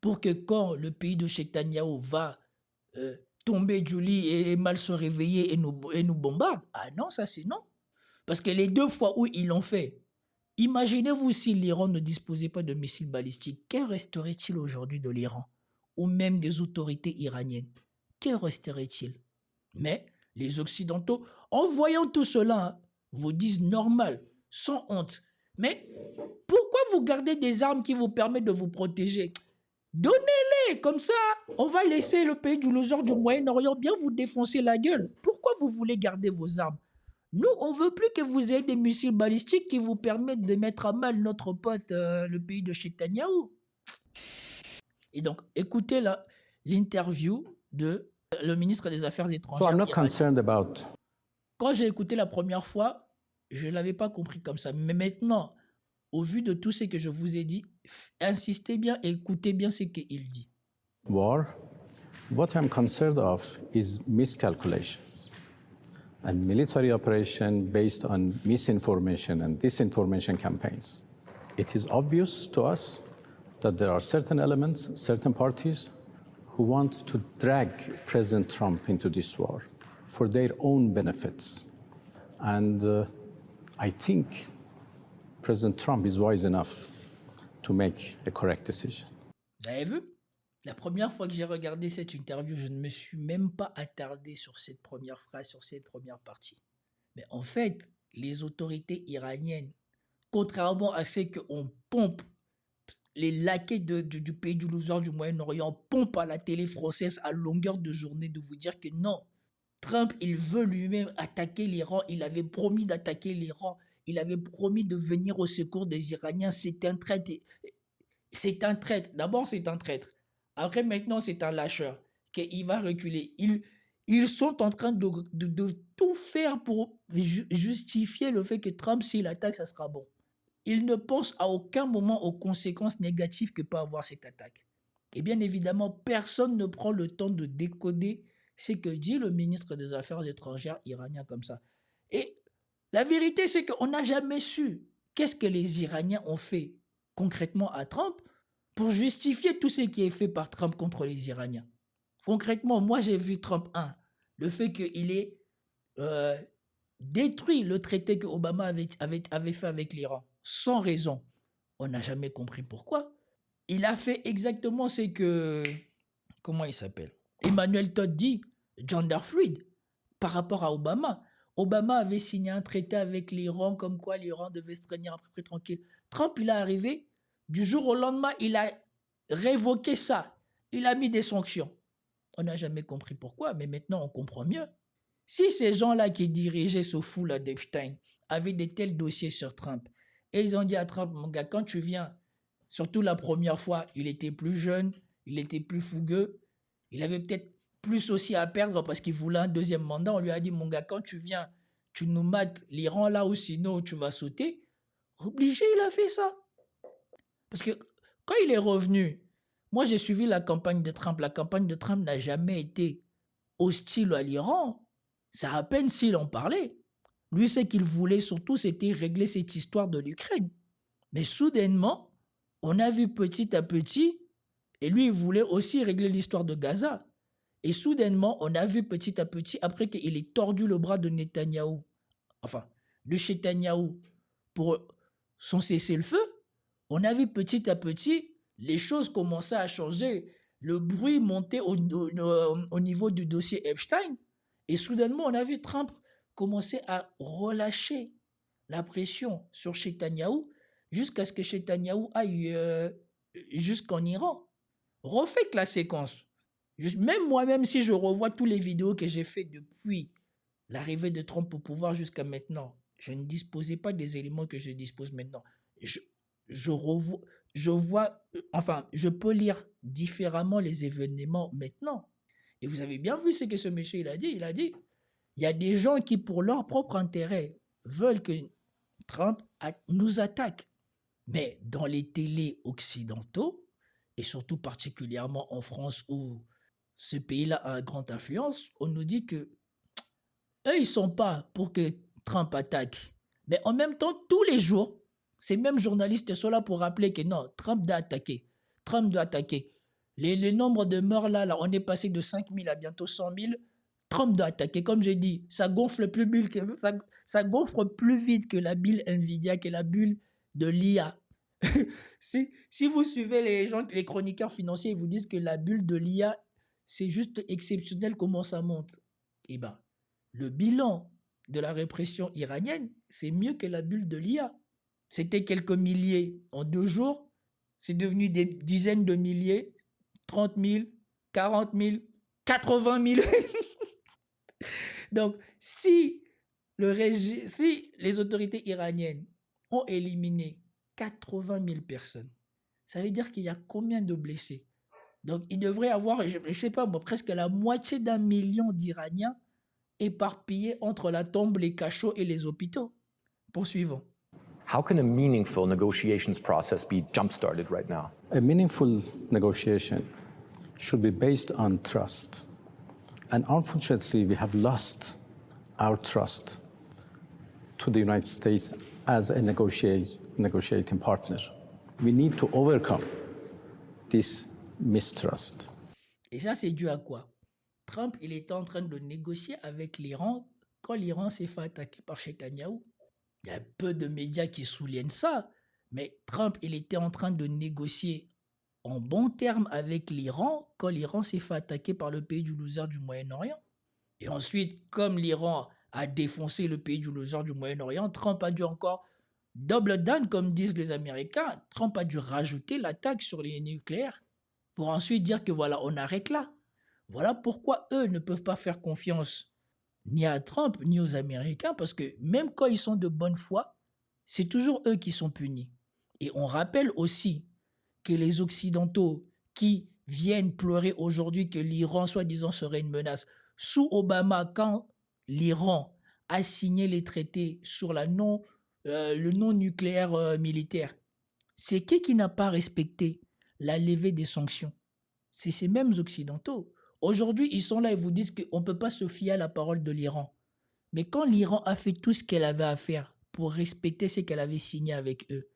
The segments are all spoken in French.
pour que quand le pays de Netanyahou va tomber du lit et mal se réveiller et nous bombarde. Ah non, ça c'est non. Parce que les deux fois où ils l'ont fait, imaginez-vous si l'Iran ne disposait pas de missiles balistiques, qu'en resterait-il aujourd'hui de l'Iran? Ou même des autorités iraniennes? Qu'en resterait-il? Mais les Occidentaux, en voyant tout cela, hein, vous disent normal, sans honte. Mais pourquoi vous gardez des armes qui vous permettent de vous protéger? Donnez-les, comme ça, on va laisser le pays du loser du Moyen-Orient bien vous défoncer la gueule. Pourquoi vous voulez garder vos armes? Nous, on veut plus que vous ayez des missiles balistiques qui vous permettent de mettre à mal notre pote, le pays de Netanyahou. Et donc, écoutez l'interview de le ministre des Affaires So étrangères I'm not iranien. concerned about Quand j'ai écouté la première fois, je ne l'avais pas compris comme ça. Mais maintenant, au vu de tout ce que je vous ai dit, insistez bien et écoutez bien ce qu'il dit. war. What I'm concerned of is miscalculations and military operation based on misinformation and disinformation campaigns. It is obvious to us that there are certain elements, certain parties who want to drag President Trump into this war for their own benefits. And I think President Trump is wise enough to make a correct decision. Vous avez vu? La première fois que j'ai regardé cette interview, je ne me suis même pas attardé sur cette première phrase, sur cette première partie. Mais en fait, les autorités iraniennes, contrairement à ce qu'on pompe, les laquais du pays du loser du Moyen-Orient pompent à la télé française à longueur de journée de vous dire que non, Trump, il veut lui-même attaquer l'Iran, il avait promis d'attaquer l'Iran, il avait promis de venir au secours des Iraniens, c'est un traître. C'est un traître. D'abord, c'est un traître. Après, maintenant, c'est un lâcheur. Il va reculer. Ils sont en train de tout faire pour justifier le fait que Trump, s'il attaque, ça sera bon. Ils ne pensent à aucun moment aux conséquences négatives que peut avoir cette attaque. Et bien évidemment, personne ne prend le temps de décoder ce que dit le ministre des Affaires étrangères iranien comme ça. Et la vérité, c'est qu'on n'a jamais su qu'est-ce que les Iraniens ont fait concrètement à Trump pour justifier tout ce qui est fait par Trump contre les Iraniens. Concrètement, moi j'ai vu Trump 1, le fait qu'il ait détruit le traité que Obama avait fait avec l'Iran, sans raison. On n'a jamais compris pourquoi. Il a fait exactement ce que, comment il s'appelle, Emmanuel Todd dit, John Fried, par rapport à Obama. Obama avait signé un traité avec l'Iran, comme quoi l'Iran devait se tenir à peu près tranquille. Trump, il est arrivé, du jour au lendemain, il a révoqué ça. Il a mis des sanctions. On n'a jamais compris pourquoi, mais maintenant on comprend mieux. Si ces gens-là qui dirigeaient ce fou-là d'Epstein avaient des tels dossiers sur Trump, et ils ont dit à Trump, mon gars, quand tu viens, surtout la première fois, il était plus jeune, il était plus fougueux, il avait peut-être plus aussi à perdre parce qu'il voulait un deuxième mandat. On lui a dit, mon gars, quand tu viens, tu nous mates l'Iran là ou sinon tu vas sauter. Obligé, il a fait ça. Parce que quand il est revenu, moi j'ai suivi la campagne de Trump. La campagne de Trump n'a jamais été hostile à l'Iran. C'est à peine s'il en parlait. Lui, ce qu'il voulait surtout, c'était régler cette histoire de l'Ukraine. Mais soudainement, on a vu petit à petit, et lui, il voulait aussi régler l'histoire de Gaza. Et soudainement, on a vu petit à petit, après qu'il ait tordu le bras de Netanyahou, enfin, de Netanyahou, pour son cessez-le-feu, on a vu petit à petit, les choses commençaient à changer. Le bruit montait au niveau du dossier Epstein. Et soudainement, on a vu Trump commencer à relâcher la pression sur Netanyahou jusqu'à ce que Netanyahou aille jusqu'en Iran. Refaites la séquence. Même moi-même, si je revois toutes les vidéos que j'ai faites depuis l'arrivée de Trump au pouvoir jusqu'à maintenant, je ne disposais pas des éléments que je dispose maintenant. Je vois, enfin, je peux lire différemment les événements maintenant. Et vous avez bien vu ce que ce monsieur il a dit. Il a dit, il y a des gens qui, pour leur propre intérêt, veulent que Trump nous attaque. Mais dans les télés occidentaux, et surtout particulièrement en France où ce pays-là a une grande influence, on nous dit que eux, ils ne sont pas pour que Trump attaque. Mais en même temps, tous les jours, ces mêmes journalistes sont là pour rappeler que non, Trump doit attaquer. Trump doit attaquer. Les nombres de morts là, on est passé de 5 000 à bientôt 100 000. Trump doit attaquer. Comme j'ai dit, ça gonfle ça gonfle plus vite que la bulle Nvidia, que la bulle de l'IA. Si vous suivez les gens, les chroniqueurs financiers, ils vous disent que la bulle de l'IA, c'est juste exceptionnel comment ça monte. Eh bien, le bilan de la répression iranienne, c'est mieux que la bulle de l'IA. C'était quelques milliers en 2 jours, c'est devenu des dizaines de milliers, 30 000, 40 000, 80 000. Donc, si les autorités iraniennes ont éliminé 80 000 personnes, ça veut dire qu'il y a combien de blessés? Donc, il devrait y avoir, je ne sais pas moi, presque la moitié d'1 million d'Iraniens éparpillés entre la tombe, les cachots et les hôpitaux. Poursuivons. How can a meaningful negotiations process be jump-started right now? A meaningful negotiation should be based on trust. And unfortunately, we have lost our trust to the United States as a negotiating partner. We need to overcome this mistrust. Et ça, c'est dû à quoi? Trump, il était en train de négocier avec l'Iran quand l'Iran s'est fait attaquer par Netanyahou. Il y a peu de médias qui soulignent ça, mais Trump, il était en train de négocier en bons termes avec l'Iran quand l'Iran s'est fait attaquer par le pays du loser du Moyen-Orient. Et ensuite, comme l'Iran a défoncé le pays du loser du Moyen-Orient, Trump a dû encore double down, comme disent les Américains. Trump a dû rajouter l'attaque sur les nucléaires pour ensuite dire que voilà, on arrête là. Voilà pourquoi eux ne peuvent pas faire confiance ni à Trump, ni aux Américains, parce que même quand ils sont de bonne foi, c'est toujours eux qui sont punis. Et on rappelle aussi que les Occidentaux qui viennent pleurer aujourd'hui que l'Iran, soi-disant, serait une menace, sous Obama, quand l'Iran a signé les traités sur le non-nucléaire militaire, c'est qui n'a pas respecté la levée des sanctions? C'est ces mêmes Occidentaux. Aujourd'hui, ils sont là et vous disent qu'on ne peut pas se fier à la parole de l'Iran. Mais quand l'Iran a fait tout ce qu'elle avait à faire pour respecter ce qu'elle avait signé avec eux,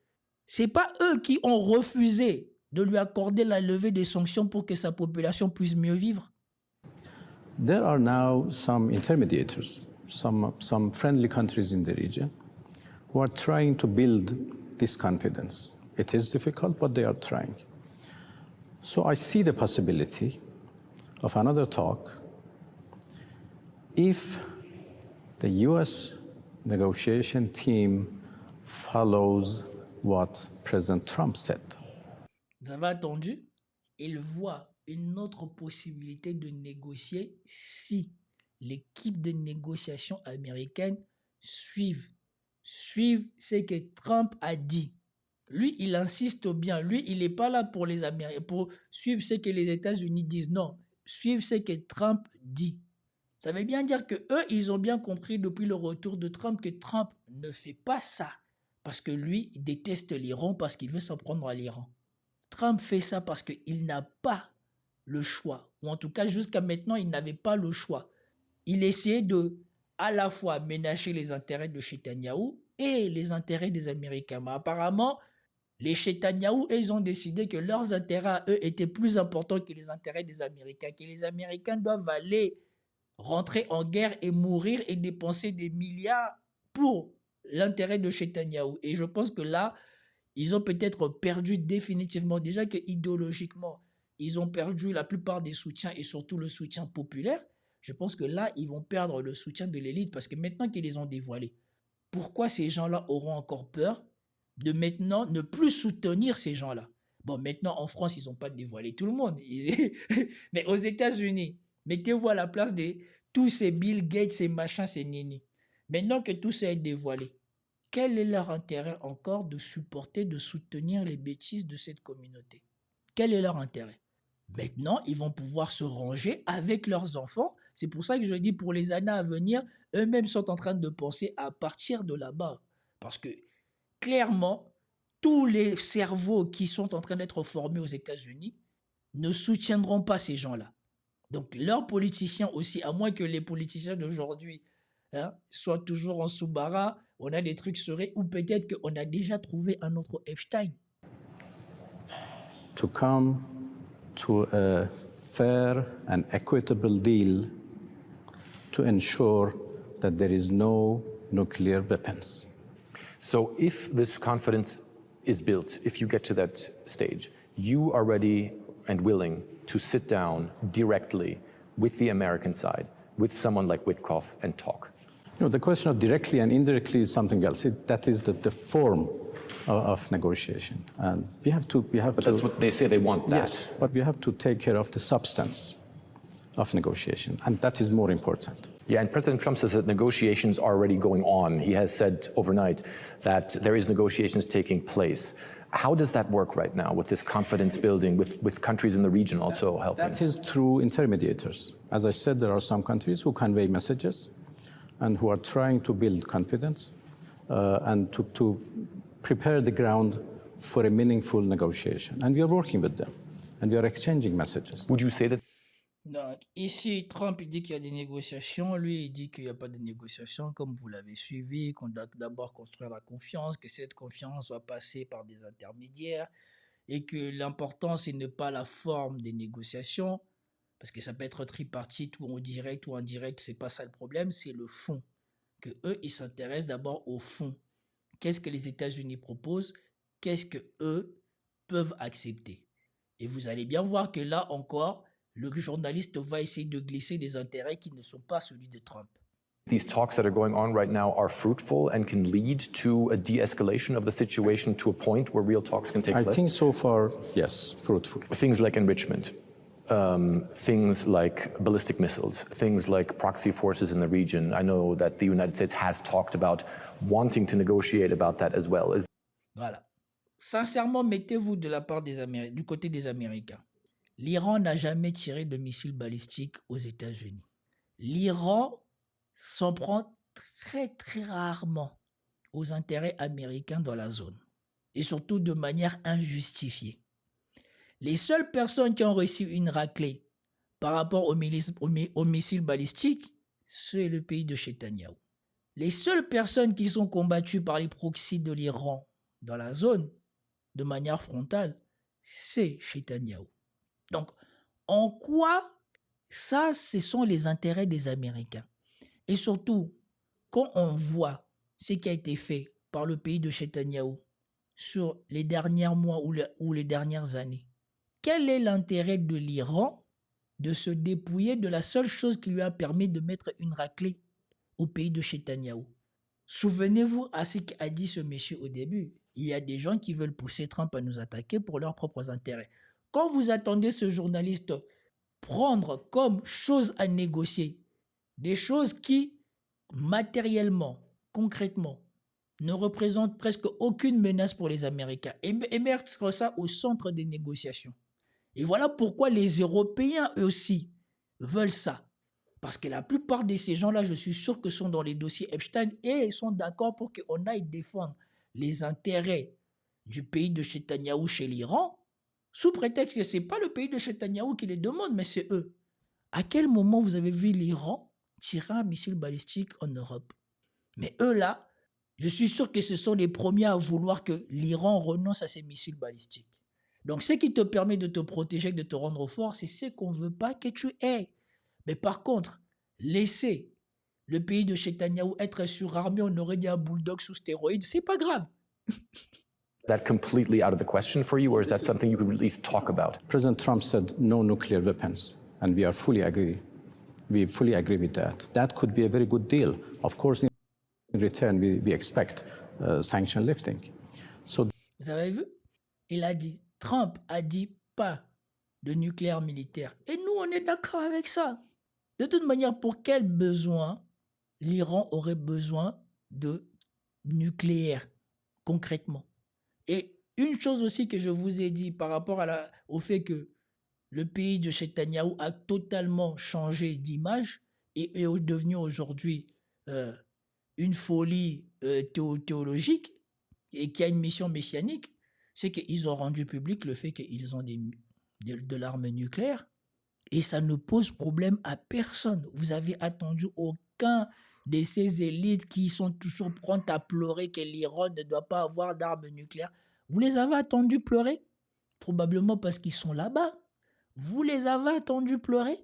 ce n'est pas eux qui ont refusé de lui accorder la levée des sanctions pour que sa population puisse mieux vivre. There are now some intermediators, some friendly countries in the region who are trying to build this confidence. It is difficult, but they are trying. So I see the possibility of another talk if the US negotiation team follows what President Trump said. Vous avez attendu? Il voit une autre possibilité de négocier si l'équipe de négociation américaine suivent ce que Trump a dit. Lui, il insiste bien. Lui, il n'est pas là pour les Américains, pour suivre ce que les États-Unis disent. Non, suivre ce que Trump dit. Ça veut bien dire que eux, ils ont bien compris depuis le retour de Trump que Trump ne fait pas ça parce que lui, il déteste l'Iran, parce qu'il veut s'en prendre à l'Iran. Trump fait ça parce qu'il n'a pas le choix. Ou en tout cas, jusqu'à maintenant, il n'avait pas le choix. Il essayait de, à la fois, ménager les intérêts de Netanyahou et les intérêts des Américains. Mais apparemment, les Netanyahou, ils ont décidé que leurs intérêts à eux étaient plus importants que les intérêts des Américains, que les Américains doivent aller rentrer en guerre et mourir et dépenser des milliards pour l'intérêt de Netanyahou. Et je pense que là, ils ont peut-être perdu définitivement, déjà que idéologiquement, ils ont perdu la plupart des soutiens et surtout le soutien populaire. Je pense que là, ils vont perdre le soutien de l'élite parce que maintenant qu'ils les ont dévoilés, pourquoi ces gens-là auront encore peur de maintenant ne plus soutenir ces gens-là? Bon, maintenant, en France, ils n'ont pas dévoilé tout le monde. Mais aux États-Unis, mettez-vous à la place de tous ces Bill Gates, ces machins, ces nini. Maintenant que tout ça est dévoilé, quel est leur intérêt encore de supporter, de soutenir les bêtises de cette communauté? Quel est leur intérêt? Maintenant, ils vont pouvoir se ranger avec leurs enfants. C'est pour ça que je dis, pour les années à venir, eux-mêmes sont en train de penser à partir de là-bas. Parce que, clairement, tous les cerveaux qui sont en train d'être formés aux États-Unis ne soutiendront pas ces gens-là. Donc, leurs politiciens aussi, à moins que les politiciens d'aujourd'hui soient toujours en sous-marin, on a des trucs serrés, ou peut-être qu'on a déjà trouvé un autre Epstein. To come to a fair and equitable deal to ensure that there is no nuclear weapons. So if this confidence is built, if you get to that stage, you are ready and willing to sit down directly with the American side, with someone like Witkoff, and talk? The question of directly and indirectly is something else. That is the form of negotiation. And we have to. But that's what they say they want, that. Yes, but we have to take care of the substance of negotiation, and that is more important. Yeah, and President Trump says that negotiations are already going on. He has said overnight that there is negotiations taking place. How does that work right now with this confidence building, with countries in the region also helping? That is through intermediators. As I said, there are some countries who convey messages and who are trying to build confidence and to prepare the ground for a meaningful negotiation. And we are working with them, and we are exchanging messages. Would you say that Donc, ici, Trump il dit qu'il y a des négociations. Lui, il dit qu'il n'y a pas de négociations, comme vous l'avez suivi, qu'on doit d'abord construire la confiance, que cette confiance va passer par des intermédiaires et que l'important, c'est ne pas la forme des négociations, parce que ça peut être tripartite ou en direct ou indirect, c'est pas ça le problème, c'est le fond. Que eux, ils s'intéressent d'abord au fond. Qu'est-ce que les États-Unis proposent? Qu'est-ce que eux peuvent accepter? Et vous allez bien voir que là encore, le journaliste va essayer de glisser des intérêts qui ne sont pas celui de Trump. these talks that are going on right now are fruitful and can lead to a de-escalation of the situation to a point where real talks can take I place? think so far, yes, fruitful. Things like enrichment, things like ballistic missiles, things like proxy forces in the region. I know that the United States has talked about wanting to negotiate about that as well. Voilà. Sincèrement, mettez-vous de la part du côté des Américains. L'Iran n'a jamais tiré de missiles balistiques aux États-Unis. L'Iran s'en prend très très rarement aux intérêts américains dans la zone. Et surtout de manière injustifiée. Les seules personnes qui ont reçu une raclée par rapport aux missiles balistiques, c'est le pays de Netanyahou. Les seules personnes qui sont combattues par les proxys de l'Iran dans la zone, de manière frontale, c'est Netanyahou. Donc, en quoi ça, ce sont les intérêts des Américains? Et surtout, quand on voit ce qui a été fait par le pays de Netanyahou sur les derniers mois ou les dernières années, quel est l'intérêt de l'Iran de se dépouiller de la seule chose qui lui a permis de mettre une raclée au pays de Netanyahou? Souvenez-vous à ce qu'a dit ce monsieur au début. Il y a des gens qui veulent pousser Trump à nous attaquer pour leurs propres intérêts. Quand vous attendez ce journaliste prendre comme chose à négocier des choses qui, matériellement, concrètement, ne représentent presque aucune menace pour les Américains, et mettre ça au centre des négociations. Et voilà pourquoi les Européens, eux aussi, veulent ça. Parce que la plupart de ces gens-là, je suis sûr que sont dans les dossiers Epstein et sont d'accord pour qu'on aille défendre les intérêts du pays de Netanyahou chez l'Iran, sous prétexte que ce n'est pas le pays de Netanyahou qui les demande, mais c'est eux. À quel moment vous avez vu l'Iran tirer un missile balistique en Europe? Mais eux là, je suis sûr que ce sont les premiers à vouloir que l'Iran renonce à ses missiles balistiques. Donc ce qui te permet de te protéger, de te rendre fort, c'est ce qu'on ne veut pas que tu aies. Mais par contre, laisser le pays de Netanyahou être surarmé, on aurait dit un bulldog sous stéroïdes, c'est pas grave. That completely out of the question for you, or is that something you could at least talk about? President Trump said no nuclear weapons, and we fully agree with that. That could be a very good deal. Of course, in return, we expect sanction lifting. So, vous avez vu? Trump a dit pas de nucléaire militaire. Et nous, on est d'accord avec ça. De toute manière, pour quel besoin l'Iran aurait besoin de nucléaire, concrètement? Et une chose aussi que je vous ai dit par rapport au fait que le pays de Netanyahou a totalement changé d'image et est devenu aujourd'hui une folie théologique et qui a une mission messianique, c'est qu'ils ont rendu public le fait qu'ils ont de l'arme nucléaire et ça ne pose problème à personne. Vous avez attendu aucun de ces élites qui sont toujours prontes à pleurer que l'Iran ne doit pas avoir d'armes nucléaires. Vous les avez attendus pleurer? Probablement parce qu'ils sont là-bas. Vous les avez entendus pleurer?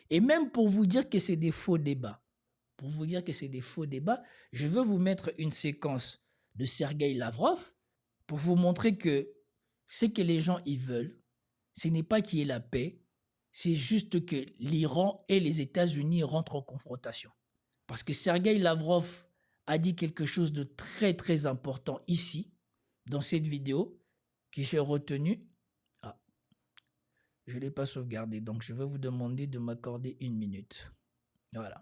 Et même pour vous dire que c'est des faux débats, je veux vous mettre une séquence de Sergueï Lavrov pour vous montrer que ce que les gens y veulent, ce n'est pas qu'il y ait la paix, c'est juste que l'Iran et les États-Unis rentrent en confrontation. Parce que Sergueï Lavrov a dit quelque chose de très très important ici, dans cette vidéo, que j'ai retenue. Ah, je ne l'ai pas sauvegardé, donc je vais vous demander de m'accorder 1 minute. Voilà.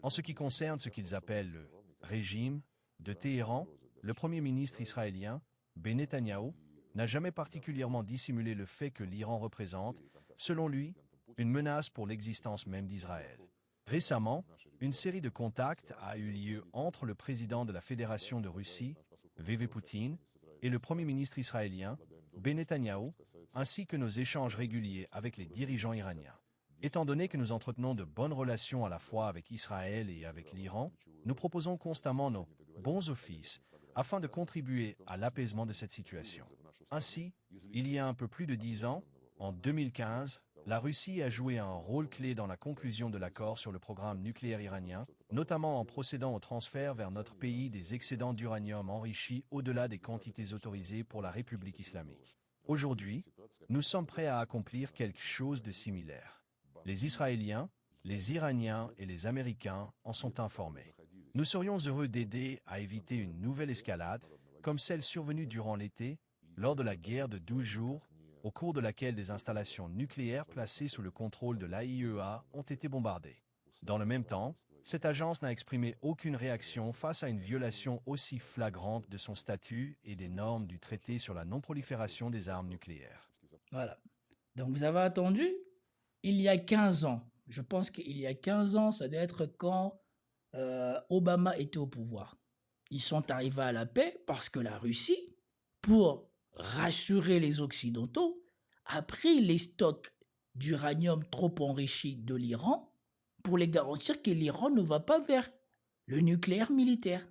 En ce qui concerne ce qu'ils appellent le régime de Téhéran, le Premier ministre israélien, Ben Netanyahou, n'a jamais particulièrement dissimulé le fait que l'Iran représente, selon lui, une menace pour l'existence même d'Israël. Récemment, une série de contacts a eu lieu entre le président de la Fédération de Russie, Vladimir Poutine, et le Premier ministre israélien, Ben Netanyahou, ainsi que nos échanges réguliers avec les dirigeants iraniens. Étant donné que nous entretenons de bonnes relations à la fois avec Israël et avec l'Iran, nous proposons constamment nos bons offices afin de contribuer à l'apaisement de cette situation. Ainsi, il y a un peu plus de 10 ans, en 2015, la Russie a joué un rôle clé dans la conclusion de l'accord sur le programme nucléaire iranien, notamment en procédant au transfert vers notre pays des excédents d'uranium enrichis au-delà des quantités autorisées pour la République islamique. Aujourd'hui, nous sommes prêts à accomplir quelque chose de similaire. Les Israéliens, les Iraniens et les Américains en sont informés. Nous serions heureux d'aider à éviter une nouvelle escalade, comme celle survenue durant l'été, lors de la guerre de 12 jours, au cours de laquelle des installations nucléaires placées sous le contrôle de l'AIEA ont été bombardées. Dans le même temps, cette agence n'a exprimé aucune réaction face à une violation aussi flagrante de son statut et des normes du traité sur la non-prolifération des armes nucléaires. Voilà. Donc vous avez attendu, il y a 15 ans, je pense qu'il y a 15 ans, ça doit être quand Obama était au pouvoir. Ils sont arrivés à la paix parce que la Russie, pour rassurer les Occidentaux, a pris les stocks d'uranium trop enrichi de l'Iran pour les garantir que l'Iran ne va pas vers le nucléaire militaire.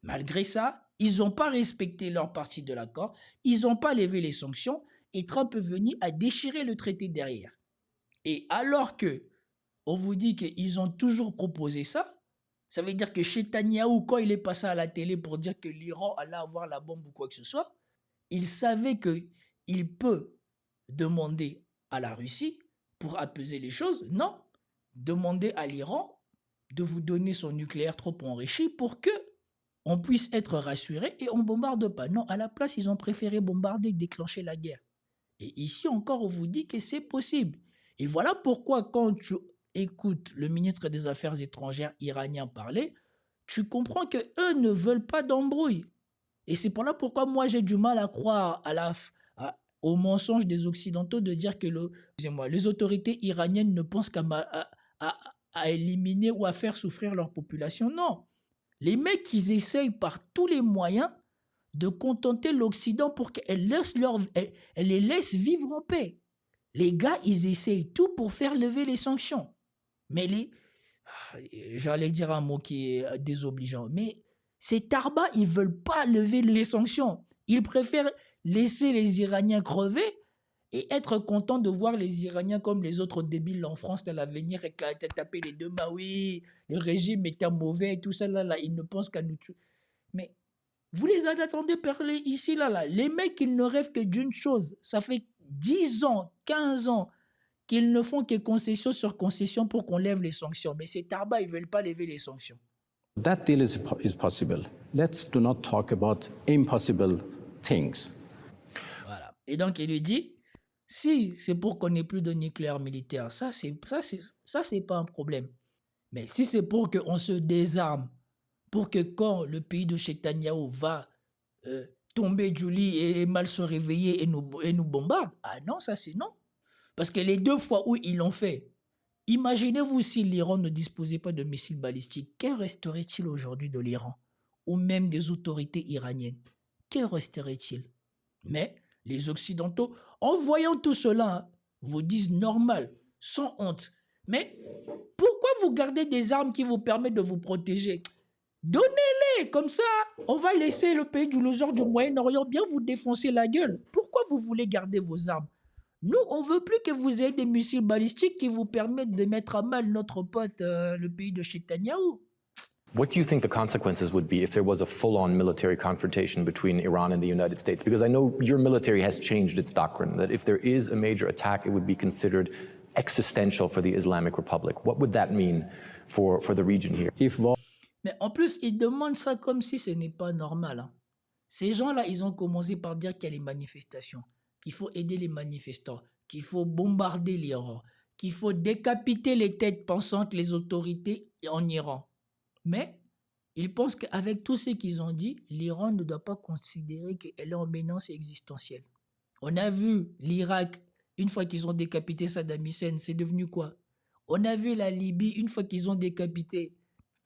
Malgré ça, ils n'ont pas respecté leur partie de l'accord, ils n'ont pas levé les sanctions et Trump est venu à déchirer le traité derrière. Et alors que on vous dit qu'ils ont toujours proposé ça, ça veut dire que Netanyahou, quand il est passé à la télé pour dire que l'Iran allait avoir la bombe ou quoi que ce soit, il savait qu'il peut demander à la Russie, pour apaiser les choses, non, demander à l'Iran de vous donner son nucléaire trop enrichi pour que on puisse être rassuré et on ne bombarde pas. Non, à la place, ils ont préféré bombarder et déclencher la guerre. Et ici encore, on vous dit que c'est possible. Et voilà pourquoi quand tu écoutes le ministre des Affaires étrangères iranien parler, tu comprends qu'eux ne veulent pas d'embrouille. Et c'est pour là pourquoi moi j'ai du mal à croire au mensonge des Occidentaux de dire que les autorités iraniennes ne pensent qu'à éliminer ou à faire souffrir leur population. Non. Les mecs, ils essayent par tous les moyens de contenter l'Occident pour qu'elle les laisse vivre en paix. Les gars, ils essayent tout pour faire lever les sanctions. Mais j'allais dire un mot qui est désobligeant, mais ces tarbas, ils ne veulent pas lever les sanctions. Ils préfèrent laisser les Iraniens crever et être contents de voir les Iraniens comme les autres débiles en France de l'avenir taper les deux mains. Oui, le régime était mauvais et tout ça, là, ils ne pensent qu'à nous tuer. Mais vous les attendez parler ici, là. Les mecs, ils ne rêvent que d'une chose. Ça fait 10 ans, 15 ans qu'ils ne font que concession sur concession pour qu'on lève les sanctions. Mais ces tarbas, ils ne veulent pas lever les sanctions. That deal is possible. Let's do not talk about impossible things. Voilà. Et donc, il lui dit, si c'est pour qu'on n'ait plus de nucléaire militaire, ça, c'est pas un problème. Mais si c'est pour qu'on se désarme, pour que quand le pays de Netanyahou va tomber du lit et mal se réveiller et nous bombarde, ah non, ça c'est non. Parce que les 2 fois où ils l'ont fait, imaginez-vous si l'Iran ne disposait pas de missiles balistiques, qu'en resterait-il aujourd'hui de l'Iran ou même des autorités iraniennes? Qu'en resterait-il? Mais les Occidentaux, en voyant tout cela, vous disent normal, sans honte. Mais pourquoi vous gardez des armes qui vous permettent de vous protéger? Donnez-les, comme ça, on va laisser le pays du loser du Moyen-Orient bien vous défoncer la gueule. Pourquoi vous voulez garder vos armes? Nous, on ne veut plus que vous ayez des missiles balistiques qui vous permettent de mettre à mal notre pote, le pays de Netanyahou. What do you think the consequences would be if there was a full-on military confrontation between Iran and the United States? Because I know your military has changed its doctrine, that if there is a major attack, it would be considered existential for the Islamic Republic. What would that mean for the region here? If war Mais en plus, ils demandent ça comme si ce n'est pas normal. Hein. Ces gens-là, ils ont commencé par dire qu'il y a les manifestations, qu'il faut aider les manifestants, qu'il faut bombarder l'Iran, qu'il faut décapiter les têtes pensantes, les autorités en Iran. Mais ils pensent qu'avec tout ce qu'ils ont dit, l'Iran ne doit pas considérer qu'elle est en menace existentielle. On a vu l'Irak, une fois qu'ils ont décapité Saddam Hussein, c'est devenu quoi? On a vu la Libye, une fois qu'ils ont décapité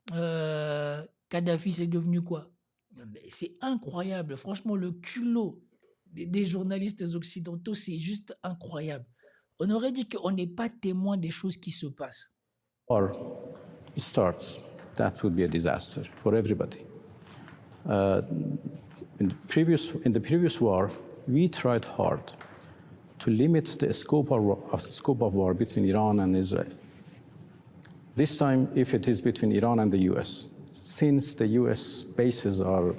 Kadhafi, c'est devenu quoi? Mais c'est incroyable, franchement, le culot des journalistes occidentaux, c'est juste incroyable. On aurait dit qu'on n'est pas témoin des choses qui se passent. starts, that would be a disaster for everybody. In the previous war, we tried hard to limit the scope of war between Iran and Israel. This time, if it is between Iran and the US, since the US bases are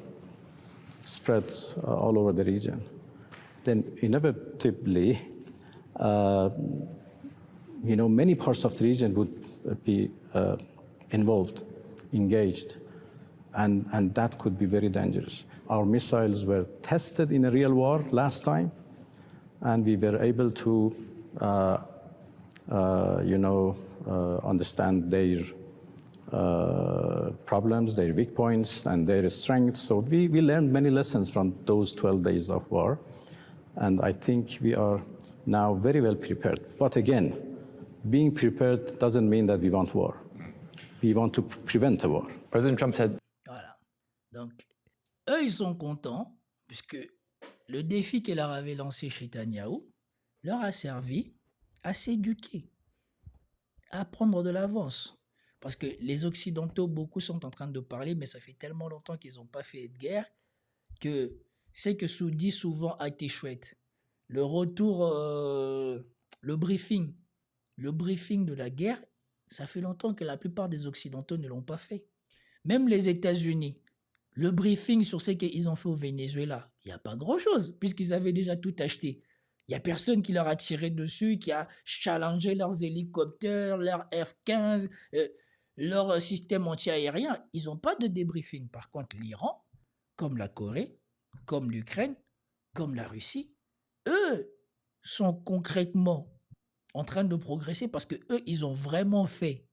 spread all over the region, then inevitably, many parts of the region would be involved, engaged, and that could be very dangerous. Our missiles were tested in a real war last time, and we were able to, understand their problems, their weak points, and their strengths. So we learned many lessons from those 12 days of war, and I think we are now very well prepared. But again, being prepared doesn't mean that we want war. We want to prevent a war. President Trump said. Voilà. Donc, eux, ils sont contents, puisque le défi qu'elle leur avait lancé chez Netanyahou leur a servi à s'éduquer, à prendre de l'avance. Parce que les Occidentaux, beaucoup sont en train de parler, mais ça fait tellement longtemps qu'ils n'ont pas fait de guerre que c'est que dit souvent a été chouette. Le retour, le briefing de la guerre, ça fait longtemps que la plupart des Occidentaux ne l'ont pas fait. Même les États-Unis, le briefing sur ce qu'ils ont fait au Venezuela, il n'y a pas grand-chose, puisqu'ils avaient déjà tout acheté. Il n'y a personne qui leur a tiré dessus, qui a challengé leurs hélicoptères, leurs F-15, leur système anti-aérien. Ils n'ont pas de débriefing. Par contre, l'Iran, comme la Corée, comme l'Ukraine, comme la Russie, eux sont concrètement en train de progresser parce que eux, ils ont vraiment fait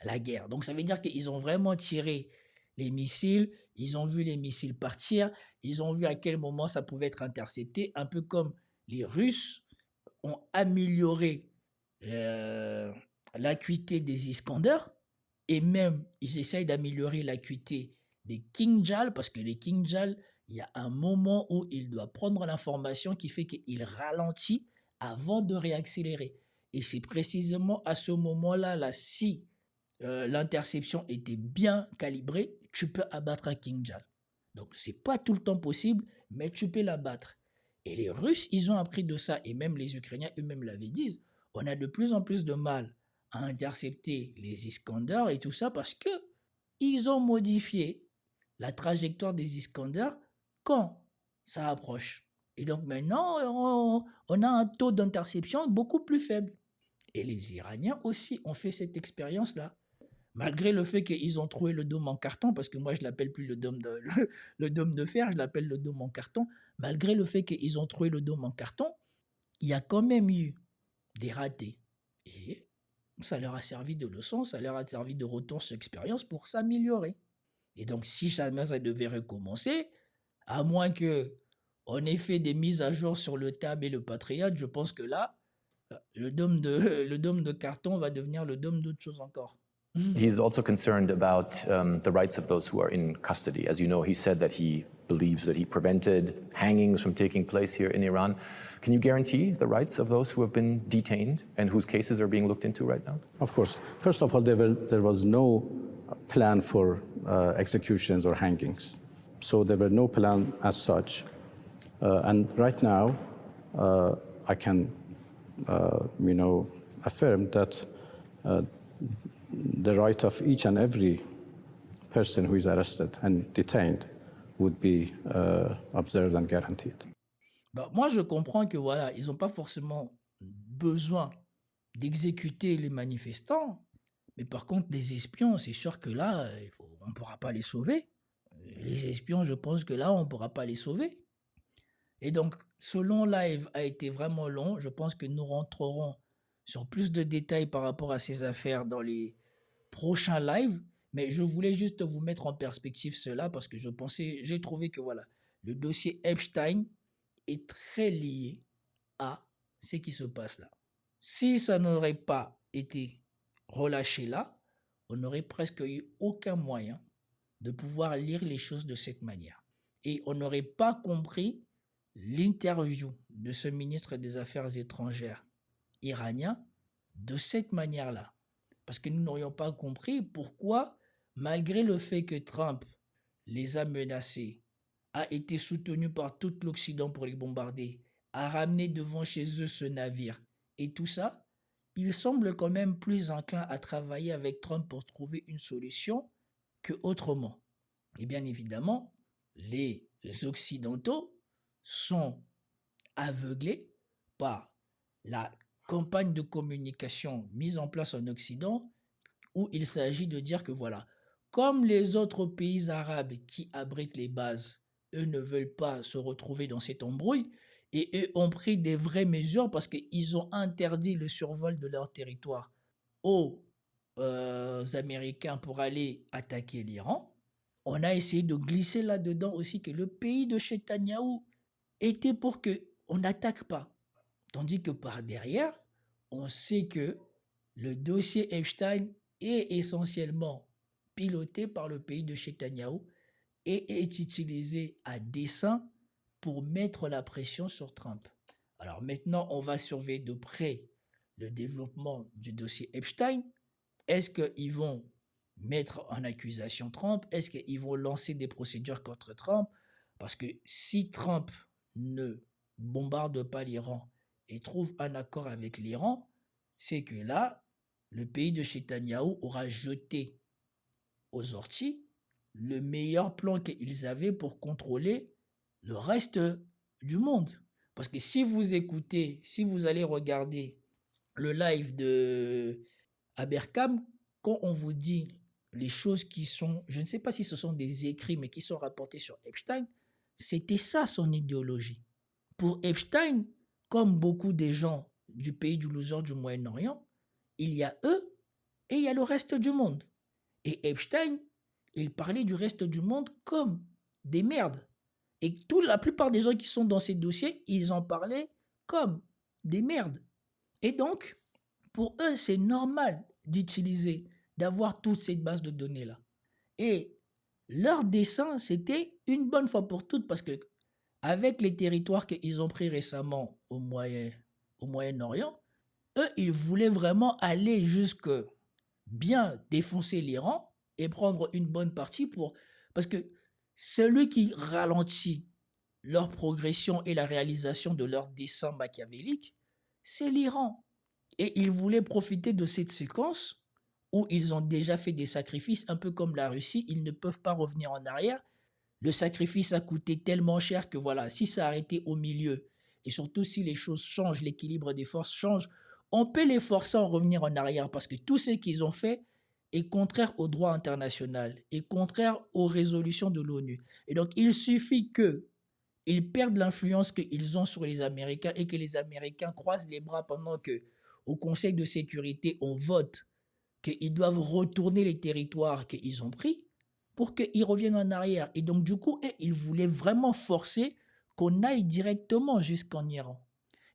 la guerre. Donc, ça veut dire qu'ils ont vraiment tiré les missiles, ils ont vu les missiles partir, ils ont vu à quel moment ça pouvait être intercepté, un peu comme les Russes ont amélioré l'acuité des Iskander, et même ils essayent d'améliorer l'acuité des Kinjal, parce que les Kinjal, il y a un moment où il doit prendre l'information qui fait qu'il ralentit avant de réaccélérer. Et c'est précisément à ce moment-là, là, si l'interception était bien calibrée, tu peux abattre un Kinjal. Donc, ce n'est pas tout le temps possible, mais tu peux l'abattre. Et les Russes, ils ont appris de ça, et même les Ukrainiens eux-mêmes l'avaient dit, on a de plus en plus de mal à intercepter les Iskander et tout ça parce que ils ont modifié la trajectoire des Iskander quand ça approche. Et donc maintenant, on a un taux d'interception beaucoup plus faible. Et les Iraniens aussi ont fait cette expérience-là. Malgré le fait qu'ils ont trouvé le dôme en carton, parce que moi je ne l'appelle plus le dôme de fer, je l'appelle le dôme en carton. Malgré le fait qu'ils ont trouvé le dôme en carton, il y a quand même eu des ratés. Et ça leur a servi de leçon, ça leur a servi de retour sur expérience pour s'améliorer. Et donc si jamais ça devait recommencer, à moins qu'on ait fait des mises à jour sur le TAB et le Patriot, je pense que là, le dôme de carton va devenir le dôme d'autre chose encore. He's also concerned about the rights of those who are in custody. As you know, he said that he believes that he prevented hangings from taking place here in Iran. Can you guarantee the rights of those who have been detained and whose cases are being looked into right now? Of course. First of all, there was no plan for executions or hangings. So there were no plan as such. And right now, I can affirmed that the right of each and every person who is arrested and detained would be observed and guaranteed. Bah, moi, je comprends que voilà, ils n'ont pas forcément besoin d'exécuter les manifestants, mais par contre, les espions, c'est sûr que là, on ne pourra pas les sauver. Les espions, je pense que là, on ne pourra pas les sauver. Et donc, ce long live a été vraiment long. Je pense que nous rentrerons sur plus de détails par rapport à ces affaires dans les prochains lives. Mais je voulais juste vous mettre en perspective cela parce que j'ai trouvé que voilà, le dossier Epstein est très lié à ce qui se passe là. Si ça n'aurait pas été relâché là, on n'aurait presque eu aucun moyen de pouvoir lire les choses de cette manière. Et on n'aurait pas compris l'interview de ce ministre des Affaires étrangères iranien de cette manière-là. Parce que nous n'aurions pas compris pourquoi, malgré le fait que Trump les a menacés, a été soutenu par tout l'Occident pour les bombarder, a ramené devant chez eux ce navire et tout ça, il semble quand même plus enclin à travailler avec Trump pour trouver une solution que autrement. Et bien évidemment, les Occidentaux sont aveuglés par la campagne de communication mise en place en Occident où il s'agit de dire que voilà, comme les autres pays arabes qui abritent les bases, eux ne veulent pas se retrouver dans cette embrouille et eux ont pris des vraies mesures parce qu'ils ont interdit le survol de leur territoire aux Américains pour aller attaquer l'Iran. On a essayé de glisser là-dedans aussi que le pays de Netanyahou était pour qu'on n'attaque pas. Tandis que par derrière, on sait que le dossier Epstein est essentiellement piloté par le pays de Netanyahou et est utilisé à dessein pour mettre la pression sur Trump. Alors maintenant, on va surveiller de près le développement du dossier Epstein. Est-ce qu'ils vont mettre en accusation Trump? Est-ce qu'ils vont lancer des procédures contre Trump? Parce que si Trump ne bombarde pas l'Iran et trouve un accord avec l'Iran, c'est que là, le pays de Netanyahou aura jeté aux orties le meilleur plan qu'ils avaient pour contrôler le reste du monde. Parce que si vous écoutez, si vous allez regarder le live de Aberkam, quand on vous dit les choses qui sont, je ne sais pas si ce sont des écrits, mais qui sont rapportés sur Epstein, c'était ça son idéologie. Pour Epstein, comme beaucoup des gens du pays du loser du Moyen-Orient, il y a eux et il y a le reste du monde. Et Epstein, il parlait du reste du monde comme des merdes. Et la plupart des gens qui sont dans ces dossiers, ils en parlaient comme des merdes. Et donc, pour eux, c'est normal d'utiliser, d'avoir toute cette base de données-là. Et leur dessein, c'était une bonne fois pour toutes, parce que avec les territoires qu'ils ont pris récemment au Moyen-Orient, eux, ils voulaient vraiment aller jusque bien défoncer l'Iran et prendre une bonne partie pour... Parce que celui qui ralentit leur progression et la réalisation de leur dessein machiavélique, c'est l'Iran. Et ils voulaient profiter de cette séquence où ils ont déjà fait des sacrifices, un peu comme la Russie, ils ne peuvent pas revenir en arrière. Le sacrifice a coûté tellement cher que voilà, si ça arrêtait au milieu, et surtout si les choses changent, l'équilibre des forces change, on peut les forcer à revenir en arrière parce que tout ce qu'ils ont fait est contraire au droit international, est contraire aux résolutions de l'ONU. Et donc, il suffit qu'ils perdent l'influence qu'ils ont sur les Américains et que les Américains croisent les bras pendant qu'au Conseil de sécurité, on vote qu'ils doivent retourner les territoires qu'ils ont pris pour qu'ils reviennent en arrière. Et donc, du coup, ils voulaient vraiment forcer qu'on aille directement jusqu'en Iran.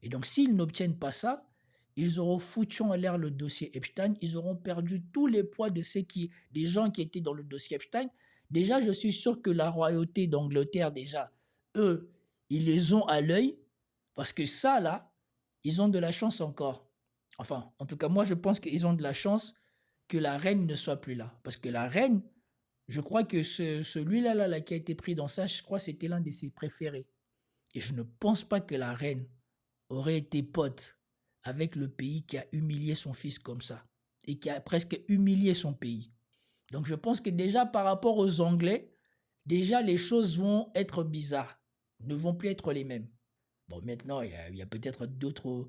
Et donc, s'ils n'obtiennent pas ça, ils auront foutu en l'air le dossier Epstein, ils auront perdu tous les poids des gens qui étaient dans le dossier Epstein. Déjà, je suis sûr que la royauté d'Angleterre, déjà, eux, ils les ont à l'œil, parce que ça, là, ils ont de la chance encore. Enfin, en tout cas, moi, je pense qu'ils ont de la chance que la reine ne soit plus là. Parce que la reine, je crois que celui-là là, qui a été pris dans ça, je crois que c'était l'un de ses préférés. Et je ne pense pas que la reine aurait été pote avec le pays qui a humilié son fils comme ça et qui a presque humilié son pays. Donc je pense que déjà par rapport aux Anglais, déjà les choses vont être bizarres, ne vont plus être les mêmes. Bon, maintenant, il y a peut-être d'autres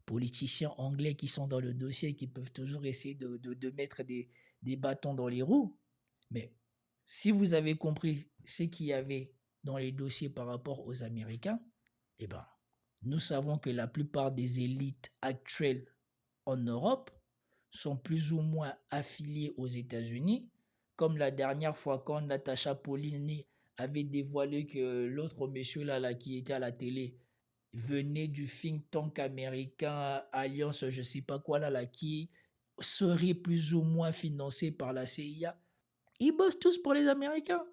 politiciens anglais qui sont dans le dossier et qui peuvent toujours essayer de mettre des bâtons dans les roues. Mais si vous avez compris ce qu'il y avait dans les dossiers par rapport aux Américains, eh ben, nous savons que la plupart des élites actuelles en Europe sont plus ou moins affiliées aux États-Unis, comme la dernière fois quand Natasha Polony avait dévoilé que l'autre monsieur là qui était à la télé venait du think tank américain Alliance, je sais pas quoi là, qui serait plus ou moins financé par la CIA. Ils bossent tous pour les Américains.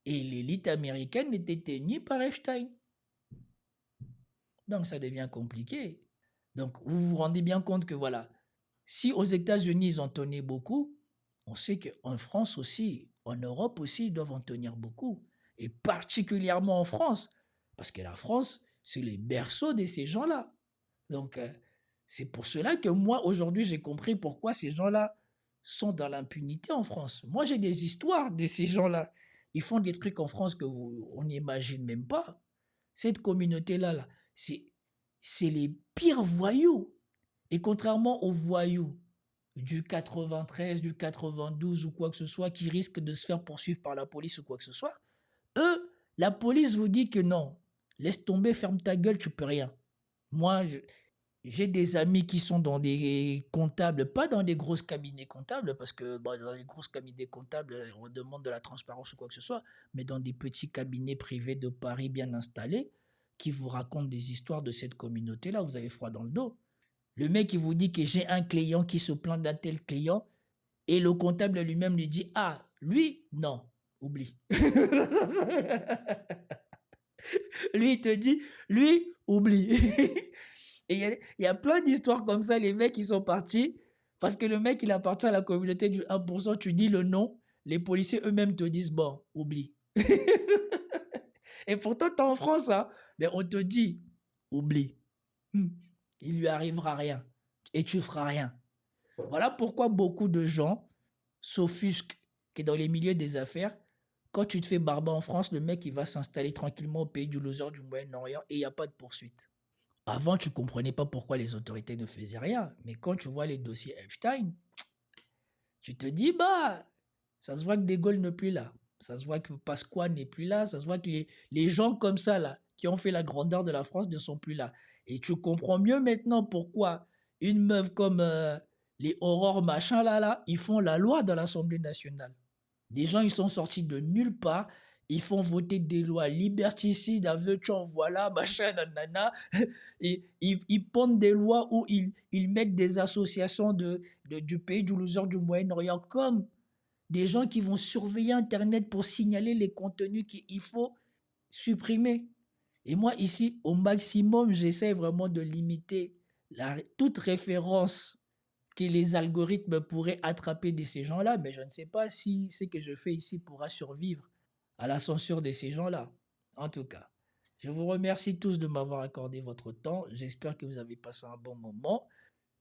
Et l'élite américaine était tenue par Epstein. Donc ça devient compliqué. Donc vous vous rendez bien compte que voilà, si aux États-Unis ils en tenaient beaucoup, on sait qu'en France aussi, en Europe aussi, ils doivent en tenir beaucoup. Et particulièrement en France. Parce que la France, c'est le berceau de ces gens-là. Donc c'est pour cela que moi, aujourd'hui, j'ai compris pourquoi ces gens-là sont dans l'impunité en France. Moi, j'ai des histoires de ces gens-là. Ils font des trucs en France que on n'imagine même pas. Cette communauté-là, c'est les pires voyous. Et contrairement aux voyous du 93, du 92 ou quoi que ce soit, qui risquent de se faire poursuivre par la police ou quoi que ce soit, eux, la police vous dit que non, laisse tomber, ferme ta gueule, tu peux rien. Moi, j'ai des amis qui sont dans des comptables, pas dans des grosses cabinets comptables, parce que dans les grosses cabinets comptables, on demande de la transparence ou quoi que ce soit, mais dans des petits cabinets privés de Paris bien installés, qui vous racontent des histoires de cette communauté-là, vous avez froid dans le dos. Le mec, il vous dit que j'ai un client qui se plaint d'un tel client, et le comptable lui-même lui dit, ah, lui, non, oublie. Lui, il te dit, lui, oublie. Et il y a plein d'histoires comme ça, les mecs, ils sont partis, parce que le mec, il appartient à la communauté du 1%, tu dis le nom, les policiers eux-mêmes te disent, bon, oublie. Et pourtant, t'es en France, hein, mais on te dit, oublie. Il lui arrivera rien, et tu feras rien. Voilà pourquoi beaucoup de gens s'offusquent que dans les milieux des affaires, quand tu te fais barber en France, le mec, il va s'installer tranquillement au pays du loser du Moyen-Orient et il n'y a pas de poursuite. Avant, tu ne comprenais pas pourquoi les autorités ne faisaient rien. Mais quand tu vois les dossiers Epstein, tu te dis, bah, ça se voit que De Gaulle n'est plus là. Ça se voit que Pasqua n'est plus là. Ça se voit que les gens comme ça, là, qui ont fait la grandeur de la France, ne sont plus là. Et tu comprends mieux maintenant pourquoi une meuf comme les Aurore machin là, ils font la loi dans l'Assemblée nationale. Des gens, ils sont sortis de nulle part. Ils font voter des lois liberticides, voilà, machin, nanana. Et ils pondent des lois où ils mettent des associations du pays du loser du Moyen-Orient comme des gens qui vont surveiller Internet pour signaler les contenus qu'il faut supprimer. Et moi, ici, au maximum, j'essaie vraiment de limiter toute référence que les algorithmes pourraient attraper de ces gens-là, mais je ne sais pas si ce que je fais ici pourra survivre à la censure de ces gens-là. En tout cas, je vous remercie tous de m'avoir accordé votre temps. J'espère que vous avez passé un bon moment.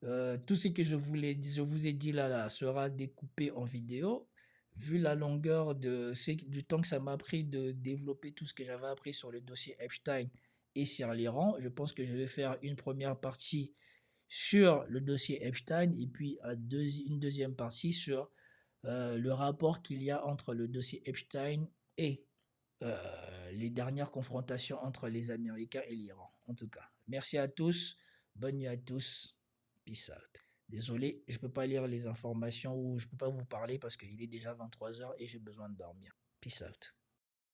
Tout ce que je vous ai dit là sera découpé en vidéo. Vu la longueur du temps que ça m'a pris de développer tout ce que j'avais appris sur le dossier Epstein et sur l'Iran, je pense que je vais faire une première partie sur le dossier Epstein et puis une deuxième partie sur le rapport qu'il y a entre le dossier Epstein et les dernières confrontations entre les Américains et l'Iran. En tout cas, merci à tous, bonne nuit à tous, peace out. Désolé, je ne peux pas lire les informations ou je ne peux pas vous parler parce qu'il est déjà 23h et j'ai besoin de dormir. Peace out.